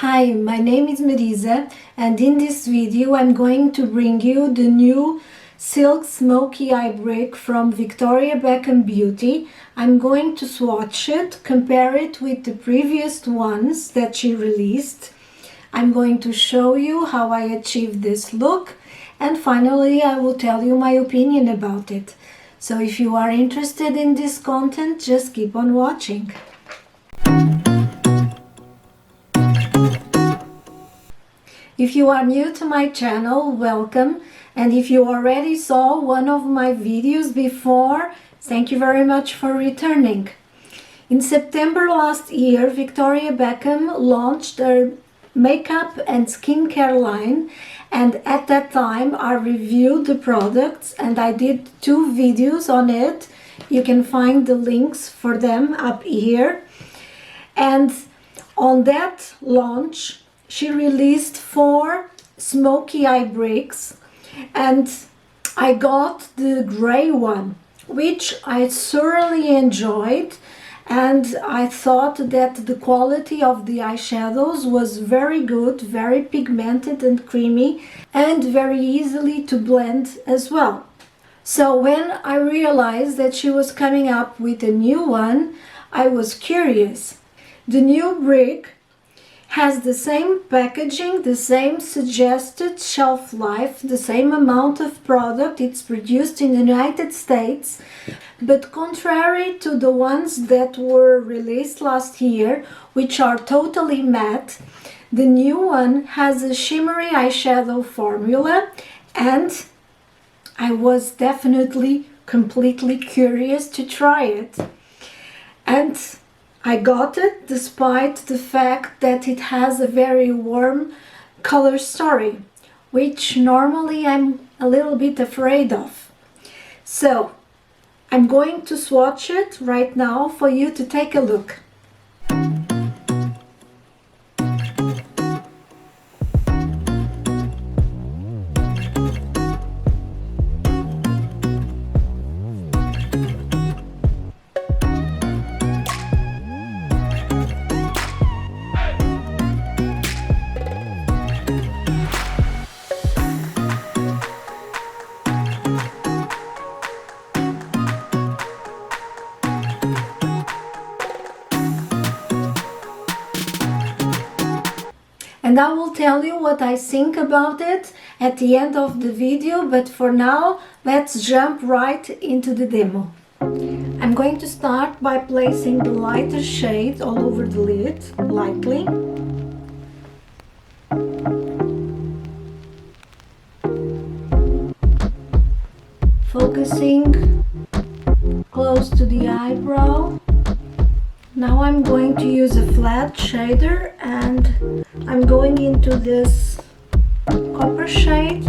Hi, my name is Marisa, and in this video I'm going to bring you the new silk smoky eye brick from Victoria Beckham Beauty. I'm going to swatch it, compare it with the previous ones that she released. I'm going to show you how I achieved this look, and finally I will tell you my opinion about it. So if you are interested in this content, just keep on watching. If you are new to my channel, welcome, and if you already saw one of my videos before, thank you very much for returning. In September last year, Victoria Beckham launched her makeup and skincare line, and at that time I reviewed the products and I did 2 videos on it. You can find the links for them up here. And on that launch, she released 4 smoky eye bricks, and I got the gray one, which I thoroughly enjoyed, and I thought that the quality of the eyeshadows was very good, very pigmented and creamy, and very easily to blend as well. So when I realized that she was coming up with a new one, I was curious. The new brick has the same packaging, the same suggested shelf life, the same amount of product. It's produced in the United States, but contrary to the ones that were released last year, which are totally matte, the new one has a shimmery eyeshadow formula, and I was definitely completely curious to try it. And I got it despite the fact that it has a very warm color story, which normally I'm a little bit afraid of. So I'm going to swatch it right now for you to take a look. And I will tell you what I think about it at the end of the video, but for now, let's jump right into the demo. I'm going to start by placing the lighter shade all over the lid, lightly. Focusing close to the eyebrow. Now I'm going to use a flat shader, and I'm going into this copper shade.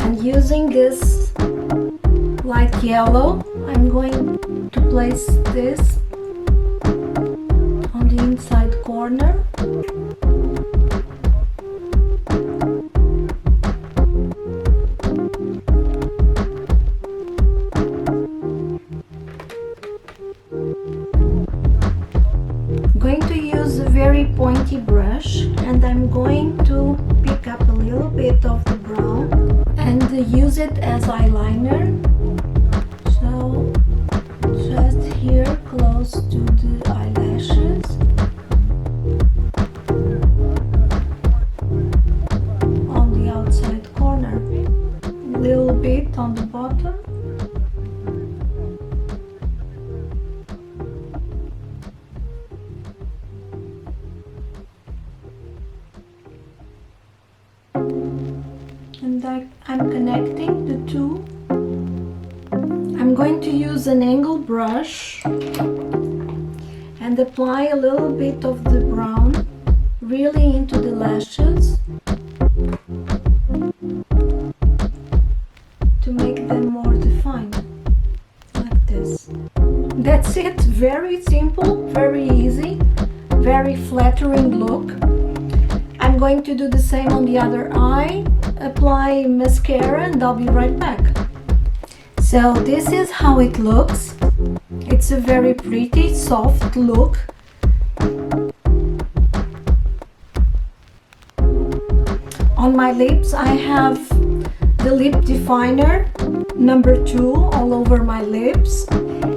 And using this light yellow, I'm going to place this on the inside corner. I'm going to use a very pointy brush, and I'm going to pick up a little bit of the brown and use it as eyeliner. So just here close to the eyelashes, on the outside corner, a little bit on the bottom, and I'm connecting the two. I'm going to use an angle brush and apply a little bit of the brown really into the lashes to make them more defined, like this. That's it. Very simple, very easy, very flattering look. I'm going to do the same on the other eye, apply mascara, and I'll be right back. So this is how it looks. It's a very pretty, soft look. On my lips I have the lip definer number 2 all over my lips,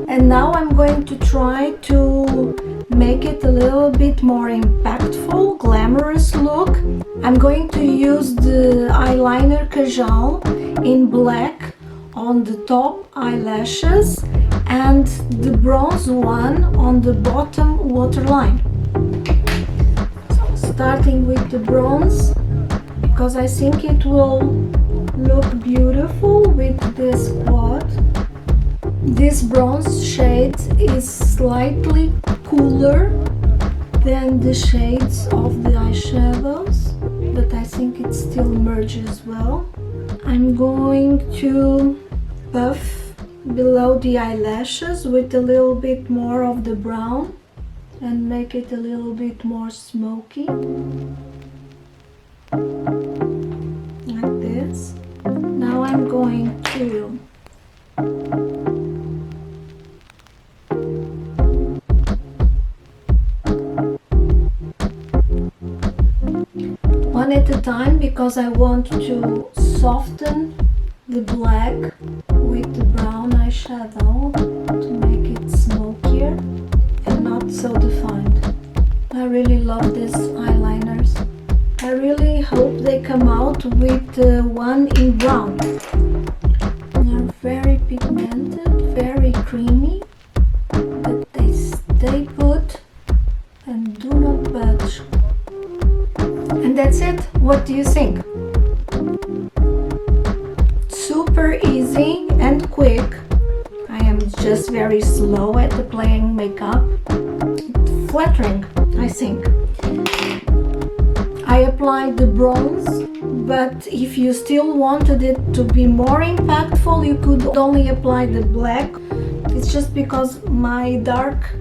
and now I'm going to try to make it a little bit more impactful, glamorous look. I'm going to use the eyeliner kajal in black on the top eyelashes and the bronze one on the bottom waterline. So starting with the bronze, because I think it will look beautiful with this quad. This bronze shade is slightly cooler than the shades of the eyeshadows, but I think it still merges well. I'm going to buff below the eyelashes with a little bit more of the brown and make it a little bit more smoky. Like this. Now I'm going to one at a time, because I want to soften the black with the brown eyeshadow to make it smokier and not so defined. I really love these eyeliners. I really hope they come out with one in brown. They're very pigmented, very creamy, but they stay put and do not budge. And that's it. What do you think? Super easy and quick. I am just very slow at applying makeup. It's flattering, I think. I applied the bronze, but if you still wanted it to be more impactful, you could only apply the black. It's just because my dark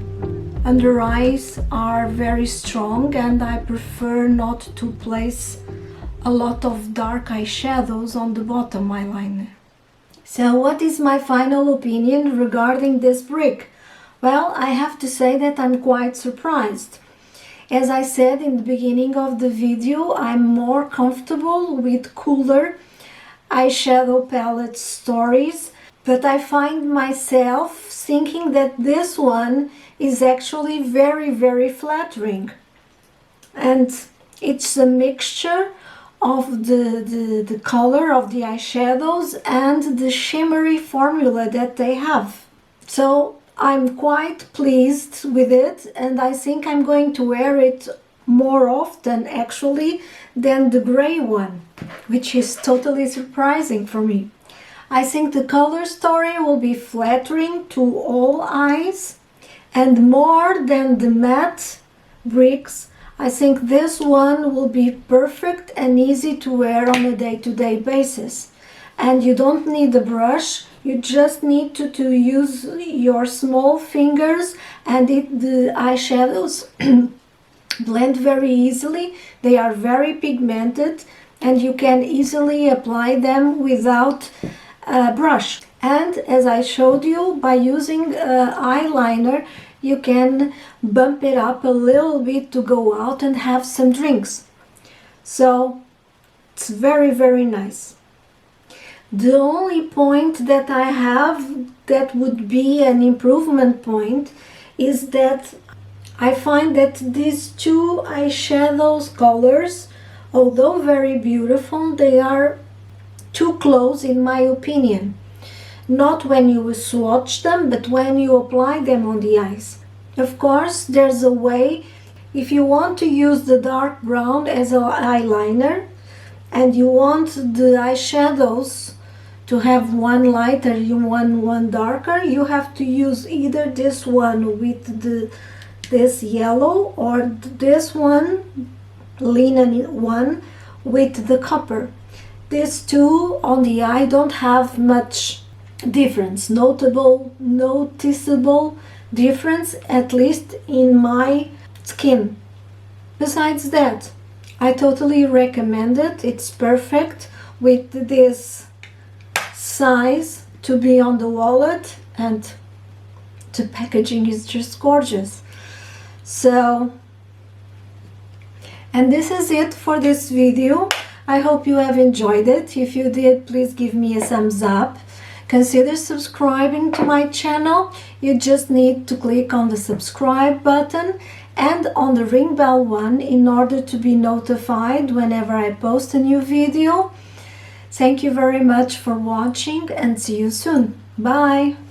under eyes are very strong and I prefer not to place a lot of dark eyeshadows on the bottom eyeliner. So what is my final opinion regarding this brick? Well, I have to say that I'm quite surprised. As I said in the beginning of the video, I'm more comfortable with cooler eyeshadow palette stories, but I find myself thinking that this one is actually very, very flattering. And it's a mixture of the color of the eyeshadows and the shimmery formula that they have. So I'm quite pleased with it, and I think I'm going to wear it more often actually than the gray one, which is totally surprising for me. I think the color story will be flattering to all eyes, and more than the matte bricks, I think this one will be perfect and easy to wear on a day-to-day basis. And you don't need a brush, you just need to use your small fingers, and the eyeshadows blend very easily. They are very pigmented and you can easily apply them without a brush. And as I showed you, by using eyeliner, you can bump it up a little bit to go out and have some drinks. So it's very, very nice. The only point that I have that would be an improvement point is that I find that these two eyeshadows colors, although very beautiful, they are too close in my opinion. Not when you swatch them, but when you apply them on the eyes. Of course, there's a way. If you want to use the dark brown as an eyeliner and you want the eyeshadows to have one lighter and one darker, you have to use either this one with this yellow or this one, linen one, with the copper. These two on the eye don't have much difference, noticeable difference, at least in my skin. Besides that, I totally recommend it. It's perfect with this size to be on the wallet, and the packaging is just gorgeous. So, and this is it for this video. I hope you have enjoyed it. If you did, please give me a thumbs up. Consider subscribing to my channel. You just need to click on the subscribe button and on the ring bell one in order to be notified whenever I post a new video. Thank you very much for watching and see you soon. Bye!